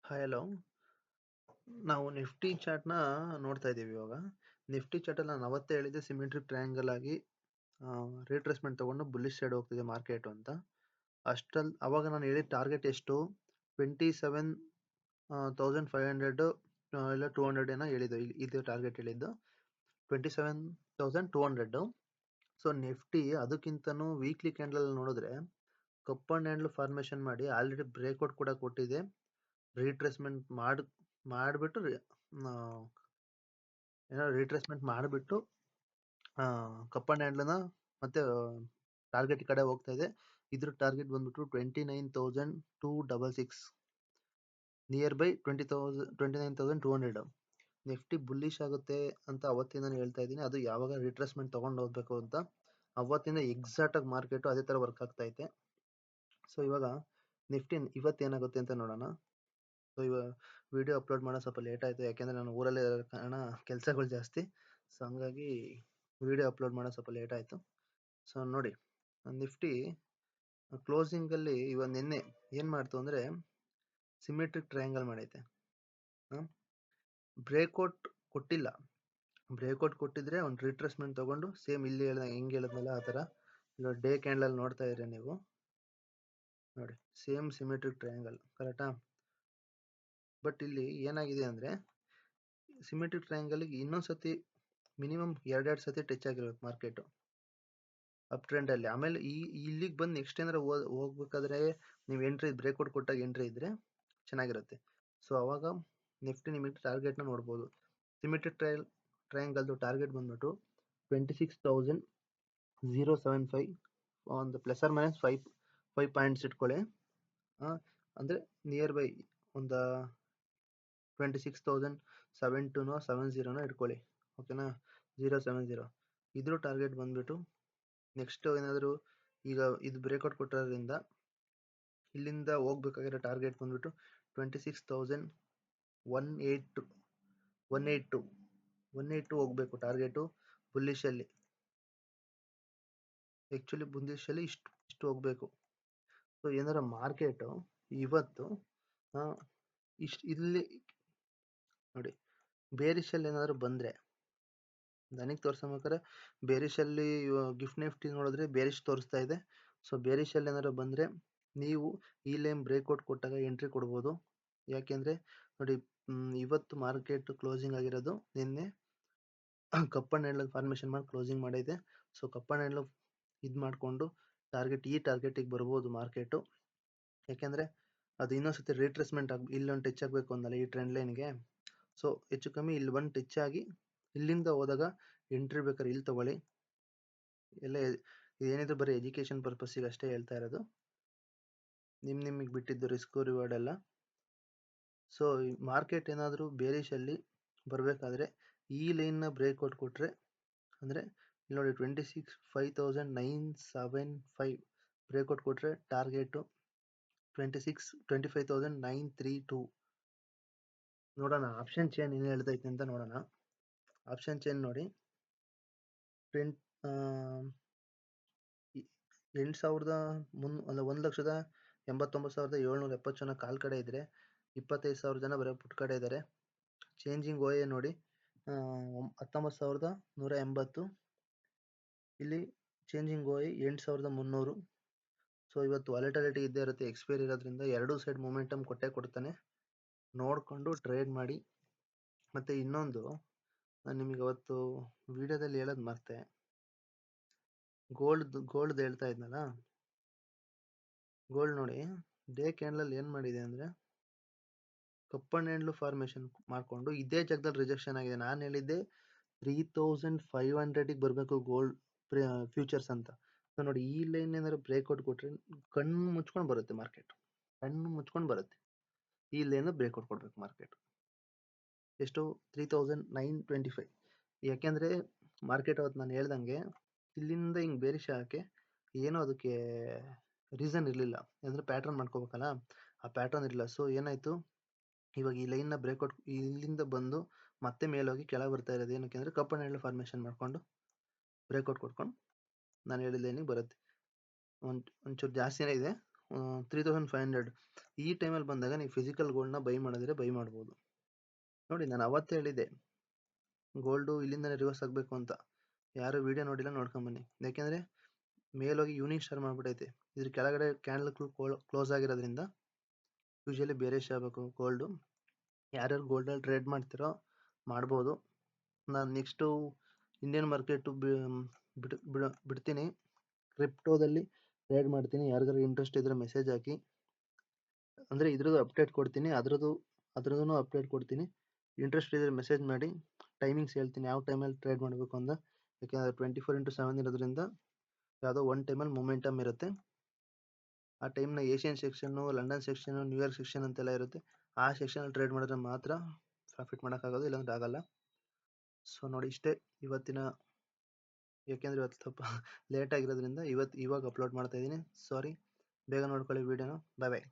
Hi hello. ನಾವು Nifty ಚಾರ್ಟ್‌ನ ನೋಡ್ತಾ ಇದ್ದೀವಿ ಇವಾಗ. ನಿಫ್ಟಿ ಚಾರ್ಟಲ್ಲಿ ನಾನು ಅವತ್ತೇ ಹೇಳಿದ್ದೆ ಸಿಮೆಟ್ರಿಕ್ ಟ್ರಯಾಂಗಲ್ ಆಗಿ ರಿಟ್ರೇಸ್ಮೆಂಟ್ ತಗೊಂಡು ಬುಲ್ಲಿಶ್ ಸೈಡ್ ಹೋಗ್ತಿದೆ ಮಾರ್ಕೆಟು ಅಂತ. ಅವಾಗ ನಾನು ಹೇಳಿದ ಟಾರ್ಗೆಟ್ ಎಷ್ಟು? 27,500 ಇಲ್ಲ 200 ಏನೋ ಹೇಳಿದ್ದು. ಇದು ಟಾರ್ಗೆಟ್ ಹೇಳಿದ್ದು 27,200. ಸೊ ನಿಫ್ಟಿ ಅದಕ್ಕಿಂತನೂ ವೀಕ್ಲಿ ಕ್ಯಾಂಡಲ್ ನೋಡಿದ್ರೆ ಕಪ್ ಅಂಡ್ ಹ್ಯಾಂಡಲ್ ಫಾರ್ಮೇಷನ್ ಮಾಡಿ ಆಲ್ರೆಡಿ ಬ್ರೇಕ್ಔಟ್ ಕೂಡ ಕೊಟ್ಟಿದೆ. ರಿಟ್ರೇಸ್ಮೆಂಟ್ ಮಾಡಿಬಿಟ್ಟು ರಿಟ್ರೇಸ್ಮೆಂಟ್ ಮಾಡಿಬಿಟ್ಟು ಕಪ್ ಅಂಡ್ ಹ್ಯಾಂಡಲ್ನ ಮತ್ತೆ ಟಾರ್ಗೆಟ್ ಕಡೆ ಹೋಗ್ತಾ ಇದೆ. ಇದ್ರ ಟಾರ್ಗೆಟ್ ಬಂದ್ಬಿಟ್ಟು 29,266, ನಿಯರ್ ಬೈ 29,200. ನಿಫ್ಟಿ ಬುಲ್ಲಿಶ್ ಆಗುತ್ತೆ ಅಂತ ಅವತ್ತಿಂದ ಹೇಳ್ತಾ ಇದ್ದೀನಿ. ಅದು ಯಾವಾಗ ರಿಟ್ರೇಸ್ಮೆಂಟ್ ತಗೊಂಡು ಹೋಗ್ಬೇಕು ಅಂತ ಅವತ್ತಿಂದ ಎಕ್ಸಾಕ್ಟ್ ಆಗಿ ಮಾರ್ಕೆಟ್ ಅದೇ ತರ ವರ್ಕ್ ಆಗ್ತಾ ಐತೆ. ಸೊ ಇವಾಗ ನಿಫ್ಟಿ ಇವತ್ತು ಏನಾಗುತ್ತೆ ಅಂತ ನೋಡೋಣ. ಸೊ ಇವಾಗ ವಿಡಿಯೋ ಅಪ್ಲೋಡ್ ಮಾಡೋ ಸ್ವಲ್ಪ ಲೇಟ್ ಆಯಿತು, ಯಾಕೆಂದರೆ ನಾನು ಊರಲ್ಲೇ ಇರೋ ಕಾರಣ ಕೆಲಸಗಳು ಜಾಸ್ತಿ. ಸೊ ಹಂಗಾಗಿ ವಿಡಿಯೋ ಅಪ್ಲೋಡ್ ಮಾಡೋ ಸ್ವಲ್ಪ ಲೇಟ್ ಆಯಿತು. ಸೊ ನೋಡಿ, ನಿಫ್ಟಿ ಕ್ಲೋಸಿಂಗಲ್ಲಿ ಇವಾಗ ನಿನ್ನೆ ಏನು ಮಾಡ್ತು ಅಂದರೆ ಸಿಮೆಟ್ರಿಕ್ ಟ್ರಯಾಂಗಲ್ ಮಾಡೈತೆ. ಬ್ರೇಕ್ಔಟ್ ಕೊಟ್ಟಿಲ್ಲ. ಬ್ರೇಕ್ಔಟ್ ಕೊಟ್ಟಿದ್ರೆ ಒಂದು ರಿಟ್ರೇಸ್ಮೆಂಟ್ ತಗೊಂಡು ಸೇಮ್ ಇಲ್ಲಿ ಹೆಂಗೆ ಹೇಳಿದ್ನಲ್ಲ ಆ ಥರ ಇವಾಗ ಡೇ ಕ್ಯಾಂಡಲಲ್ಲಿ ನೋಡ್ತಾ ಇದ್ರೆ ನೀವು ನೋಡಿ, ಸೇಮ್ ಸಿಮೆಟ್ರಿಕ್ ಟ್ರಯಾಂಗಲ್, ಕರೆಕ್ಟಾ? ಬಟ್ ಇಲ್ಲಿ ಏನಾಗಿದೆ ಅಂದರೆ ಸಿಮೆಟ್ರಿಕ್ ಟ್ರಯಾಂಗಲ್ಗೆ ಇನ್ನೊಂದ್ಸತಿ ಮಿನಿಮಮ್ ಎರಡೆರಡು ಸತಿ ಟಚ್ ಆಗಿರ್ಬೇಕು ಮಾರ್ಕೆಟು ಅಪ್ ಟ್ರೆಂಡಲ್ಲಿ. ಆಮೇಲೆ ಇಲ್ಲಿಗೆ ಬಂದು ನೆಕ್ಸ್ಟ್ ಏನಾರ ಹೋಗ್ಬೇಕಾದ್ರೆ ನೀವು ಎಂಟ್ರಿ ಬ್ರೇಕ್ಔಟ್ ಕೊಟ್ಟಾಗ ಎಂಟ್ರಿ ಇದ್ರೆ ಚೆನ್ನಾಗಿರುತ್ತೆ. ಸೊ ಅವಾಗ ನಿಫ್ಟಿ ನಿಮಗೆ ಟಾರ್ಗೆಟ್ನ ನೋಡ್ಬೋದು. ಸಿಮೆಟ್ರಿಕ್ ಟ್ರಯಾಂಗಲ್ದು ಟಾರ್ಗೆಟ್ ಬಂದ್ಬಿಟ್ಟು 26,075, ಒಂದು ಪ್ಲಸ್ ಆರ್ ಮೈನಸ್ 5 ಪಾಯಿಂಟ್ಸ್ ಇಟ್ಕೊಳ್ಳಿ. ಅಂದರೆ ನಿಯರ್ ಬೈ ಒಂದು 26,072ನೋ 70ನೋ ಇಟ್ಕೊಳ್ಳಿ, ಓಕೆನಾ? 070 ಇದ್ರ ಟಾರ್ಗೆಟ್ ಬಂದ್ಬಿಟ್ಟು ನೆಕ್ಸ್ಟ್ ಏನಾದರೂ ಈಗ ಇದು ಬ್ರೇಕ್ಔಟ್ ಕೊಟ್ಟಿರೋದ್ರಿಂದ ಇಲ್ಲಿಂದ ಹೋಗ್ಬೇಕಾಗಿರೋ ಟಾರ್ಗೆಟ್ ಬಂದ್ಬಿಟ್ಟು 26,182 ಹೋಗ್ಬೇಕು ಟಾರ್ಗೆಟು ಬುಲ್ಲಿಶಲ್ಲಿ. ಆ್ಯಕ್ಚುಲಿ ಬುಲ್ಲಿಶಲ್ಲಿ ಇಷ್ಟು ಹೋಗ್ಬೇಕು. ಸೊ ಏನಾರ ಮಾರ್ಕೆಟು ಇವತ್ತು ಇಲ್ಲಿ ನೋಡಿ ಬೇರಿಶಲ್ಲಿ ಏನಾದರೂ ಬಂದರೆ ನನಗೆ ತೋರಿಸ್ಬೇಕಾದ್ರೆ ಬೇರಿಶಲ್ಲಿ ಗಿಫ್ಟ್ ನಿಫ್ಟಿ ನೋಡಿದ್ರೆ ಬೇರಿಶ್ ತೋರಿಸ್ತಾ ಇದೆ. ಸೊ ಬೇರಿಶಲ್ಲಿ ಏನಾದ್ರು ಬಂದರೆ ನೀವು ಈ ಲೈನ್ ಬ್ರೇಕ್ಔಟ್ ಕೊಟ್ಟಾಗ ಎಂಟ್ರಿ ಕೊಡ್ಬೋದು. ಯಾಕೆಂದರೆ ನೋಡಿ, ಇವತ್ತು ಮಾರ್ಕೆಟ್ ಕ್ಲೋಸಿಂಗ್ ಆಗಿರೋದು ನಿನ್ನೆ ಕಪ್ ಅಂಡ್ ಹ್ಯಾಂಡಲ್ ಫಾರ್ಮೇಷನ್ ಮಾಡಿ ಕ್ಲೋಸಿಂಗ್ ಮಾಡೈತೆ. ಸೊ ಕಪ್ ಅಂಡ್ ಹ್ಯಾಂಡಲ್ ಇದು ಮಾಡಿಕೊಂಡು ಈ ಟಾರ್ಗೆಟಿಗೆ ಬರ್ಬೋದು ಮಾರ್ಕೆಟು. ಯಾಕೆಂದರೆ ಅದು ಇನ್ನೊಂದ್ಸತಿ ರಿಟ್ರೇಸ್ಮೆಂಟ್ ಇಲ್ಲೊಂದು ಟಚ್ ಆಗಬೇಕು ಅಂದಲ್ಲ ಈ ಟ್ರೆಂಡ್ ಲೈನ್ಗೆ. ಸೊ ಹೆಚ್ಚು ಕಮ್ಮಿ ಇಲ್ಲಿ ಒಂದು ಟಚ್ ಆಗಿ ಇಲ್ಲಿಂದ ಹೋದಾಗ ಎಂಟ್ರಿ ಬೇಕಾದ್ರೆ ಇಲ್ಲಿ ತಗೊಳ್ಳಿ. ಎಲ್ಲ ಇದೇನಿದ್ರು ಬರೀ ಎಜುಕೇಷನ್ ಪರ್ಪಸ್ಸಿಗೆ ಅಷ್ಟೇ ಹೇಳ್ತಾ ಇರೋದು, ನಿಮಗೆ ಬಿಟ್ಟಿದ್ದು ರಿಸ್ಕ್ ರಿವಾರ್ಡ್ ಎಲ್ಲ. ಸೊ ಮಾರ್ಕೆಟ್ ಏನಾದರೂ ಬೇರಿಶಲ್ಲಿ ಬರಬೇಕಾದ್ರೆ ಈ ಲೈನ್ನ ಬ್ರೇಕ್ಔಟ್ ಕೊಟ್ಟರೆ, ಅಂದರೆ ಇಲ್ಲಿ ನೋಡಿ 25,975 ಬ್ರೇಕ್ಔಟ್ ಕೊಟ್ಟರೆ ಟಾರ್ಗೆಟು 25,932. ನೋಡೋಣ ಆಪ್ಷನ್ ಚೈನ್ ಏನು ಹೇಳ್ತೈತೆ ಅಂತ ನೋಡೋಣ. ಆಪ್ಷನ್ ಚೈನ್ ನೋಡಿ, 1,89,770 ಜನ ಕಾಲ್ ಕಡೆ ಇದ್ರೆ 25,000 ಜನ ಬರೀ ಪುಟ್ ಕಡೆ ಇದ್ದಾರೆ. ಚೇಂಜಿಂಗ್ ಓ ಎ ನೋಡಿ 19,180, ಇಲ್ಲಿ ಚೇಂಜಿಂಗ್ ಓ ಎ 8,300. ಸೊ ಇವತ್ತು ವಾಲೆಟಿಲಿಟಿ ಇದ್ದೇ ಇರುತ್ತೆ, ಎಕ್ಸ್ಪೈರಿ ಇರೋದ್ರಿಂದ ಎರಡೂ ಸೈಡ್ ಮೊಮೆಂಟಮ್ ಕೊಟ್ಟೇ ಕೊಡ್ತಾನೆ, ನೋಡಿಕೊಂಡು ಟ್ರೇಡ್ ಮಾಡಿ. ಮತ್ತು ಇನ್ನೊಂದು ನಾನು ನಿಮಗೆ ಅವತ್ತು ವಿಡಿಯೋದಲ್ಲಿ ಹೇಳೋದು ಮರ್ತೆ, ಗೋಲ್ಡ್ ಹೇಳ್ತಾ ಇದ್ನಲ್ಲ, ಗೋಲ್ಡ್ ನೋಡಿ ಡೇ ಕ್ಯಾಂಡಲ್ ಏನು ಮಾಡಿದೆ ಅಂದರೆ ಕಪ್ ಅಂಡ್ ಹ್ಯಾಂಡಲ್ ಫಾರ್ಮೇಷನ್ ಮಾಡಿಕೊಂಡು ಇದೇ ಜಾಗದಲ್ಲಿ ರಿಜೆಕ್ಷನ್ ಆಗಿದೆ. ನಾನು ಹೇಳಿದ್ದೆ 3,500ಗೆ ಬರಬೇಕು ಗೋಲ್ಡ್ ಫ್ಯೂಚರ್ಸ್ ಅಂತ. ಸೊ ನೋಡಿ, ಈ ಲೈನ್ ಏನಾದ್ರು ಬ್ರೇಕ್ಔಟ್ ಕೊಟ್ಟರೆ ಕಣ್ಣು ಮುಚ್ಕೊಂಡು ಬರುತ್ತೆ ಮಾರ್ಕೆಟ್, ಕಣ್ಣು ಮುಚ್ಕೊಂಡು ಬರುತ್ತೆ. ಈ ಲೈನ್ ಬ್ರೇಕ್ಔಟ್ ಕೊಡ್ಬೇಕು ಮಾರ್ಕೆಟ್. ಎಷ್ಟು? 3,925. ಯಾಕೆಂದರೆ ಮಾರ್ಕೆಟ್ ಅವತ್ತು ನಾನು ಹೇಳ್ದಂಗೆ ಇಲ್ಲಿಂದ ಹಿಂಗೆ ಬೇರಿಶ್ ಆಗೋಕ್ಕೆ ಏನೋ ಅದಕ್ಕೆ ರೀಸನ್ ಇರಲಿಲ್ಲ, ಅಂದರೆ ಪ್ಯಾಟ್ರನ್ ಮಾಡ್ಕೋಬೇಕಲ್ಲ, ಆ ಪ್ಯಾಟ್ರನ್ ಇರಲಿಲ್ಲ. ಸೊ ಏನಾಯಿತು, ಇವಾಗ ಈ ಲೈನ್ನ ಬ್ರೇಕ್ಔಟ್ ಇಲ್ಲಿಂದ ಬಂದು ಮತ್ತೆ ಮೇಲೋಗಿ ಕೆಳಗೆ ಬರ್ತಾ ಇರೋದು ಏನಕ್ಕೆ ಅಂದರೆ ಕಪ್ ಅಂಡ್ ಹ್ಯಾಂಡಲ್ ಫಾರ್ಮೇಷನ್ ಮಾಡಿಕೊಂಡು ಬ್ರೇಕ್ಔಟ್ ಕೊಟ್ಕೊಂಡು ನಾನು ಹೇಳಿದ ಲೈನಿಗೆ ಬರುತ್ತೆ. ಒಂಚೂರು ಜಾಸ್ತಿನೇ ಇದೆ, 3500 ಈ ಟೈಮಲ್ಲಿ ಬಂದಾಗ ನೀವು ಫಿಸಿಕಲ್ ಗೋಲ್ಡ್ನ ಬೈ ಮಾಡಿದ್ರೆ ಬೈ ಮಾಡ್ಬೋದು. ನೋಡಿ ನಾನು ಅವತ್ತೇ ಹೇಳಿದ್ದೆ ಗೋಲ್ಡು ಇಲ್ಲಿಂದನೇ ರಿವರ್ಸ್ ಆಗಬೇಕು ಅಂತ. ಯಾರು ವಿಡಿಯೋ ನೋಡಿಲ್ಲ ನೋಡ್ಕೊಂಬನ್ನಿ. ಯಾಕೆಂದರೆ ಮೇಲೋಗಿ ಯೂನಿಟ್ ಸ್ಟಾರ್ ಮಾಡಿಬಿಟ್ಟೈತೆ. ಇದ್ರ ಕೆಳಗಡೆ ಕ್ಯಾಂಡಲ್ ಕ್ಲೋಸ್ ಆಗಿರೋದ್ರಿಂದ ಯೂಶಲಿ ಬೇರಿಶ್ ಆಗಬೇಕು ಗೋಲ್ಡು. ಯಾರ್ಯಾರು ಗೋಲ್ಡಲ್ಲಿ ಟ್ರೇಡ್ ಮಾಡ್ತಿರೋ ಮಾಡ್ಬೋದು. ನಾನು ನೆಕ್ಸ್ಟು ಇಂಡಿಯನ್ ಮಾರ್ಕೆಟು ಬಿಡ್ತೀನಿ, ಕ್ರಿಪ್ಟೋದಲ್ಲಿ ಟ್ರೇಡ್ ಮಾಡ್ತೀನಿ. ಯಾರಿಗಾರು ಇಂಟ್ರೆಸ್ಟ್ ಇದ್ದರೆ ಮೆಸೇಜ್ ಹಾಕಿ. ಅಂದರೆ ಇದ್ರದ್ದು ಅಪ್ಡೇಟ್ ಕೊಡ್ತೀನಿ, ಅದ್ರದ್ದು ಅಪ್ಡೇಟ್ ಕೊಡ್ತೀನಿ. ಇಂಟ್ರೆಸ್ಟ್ ಇದ್ದರೆ ಮೆಸೇಜ್ ಮಾಡಿ. ಟೈಮಿಂಗ್ಸ್ ಹೇಳ್ತೀನಿ ಯಾವ ಟೈಮಲ್ಲಿ ಟ್ರೇಡ್ ಮಾಡಬೇಕು ಅಂತ. ಯಾಕೆಂದರೆ 24x7 ಇರೋದ್ರಿಂದ ಯಾವುದೋ ಒಂದು ಟೈಮಲ್ಲಿ ಮೊಮೆಂಟಮ್ ಇರುತ್ತೆ. ಆ ಟೈಮ್ನ Asian section, London section, New York section ಅಂತೆಲ್ಲ ಇರುತ್ತೆ. ಆ ಸೆಕ್ಷನಲ್ಲಿ ಟ್ರೇಡ್ ಮಾಡಿದ್ರೆ ಮಾತ್ರ ಪ್ರಾಫಿಟ್ ಮಾಡೋಕ್ಕಾಗೋದು, ಇಲ್ಲಾಂದ್ರೆ ಆಗಲ್ಲ. ಸೊ ನೋಡಿ ಇಷ್ಟೇ ಇವತ್ತಿನ, ಯಾಕೆಂದರೆ ಇವತ್ತು ಸ್ವಲ್ಪ ಲೇಟ್ ಆಗಿರೋದ್ರಿಂದ ಇವಾಗ ಅಪ್ಲೋಡ್ ಮಾಡ್ತಾ ಇದ್ದೀನಿ. ಸಾರಿ. ಬೇಗ ನೋಡ್ಕೊಳ್ಳಿ ವಿಡಿಯೋನ. ಬಾಯ್ ಬಾಯ್.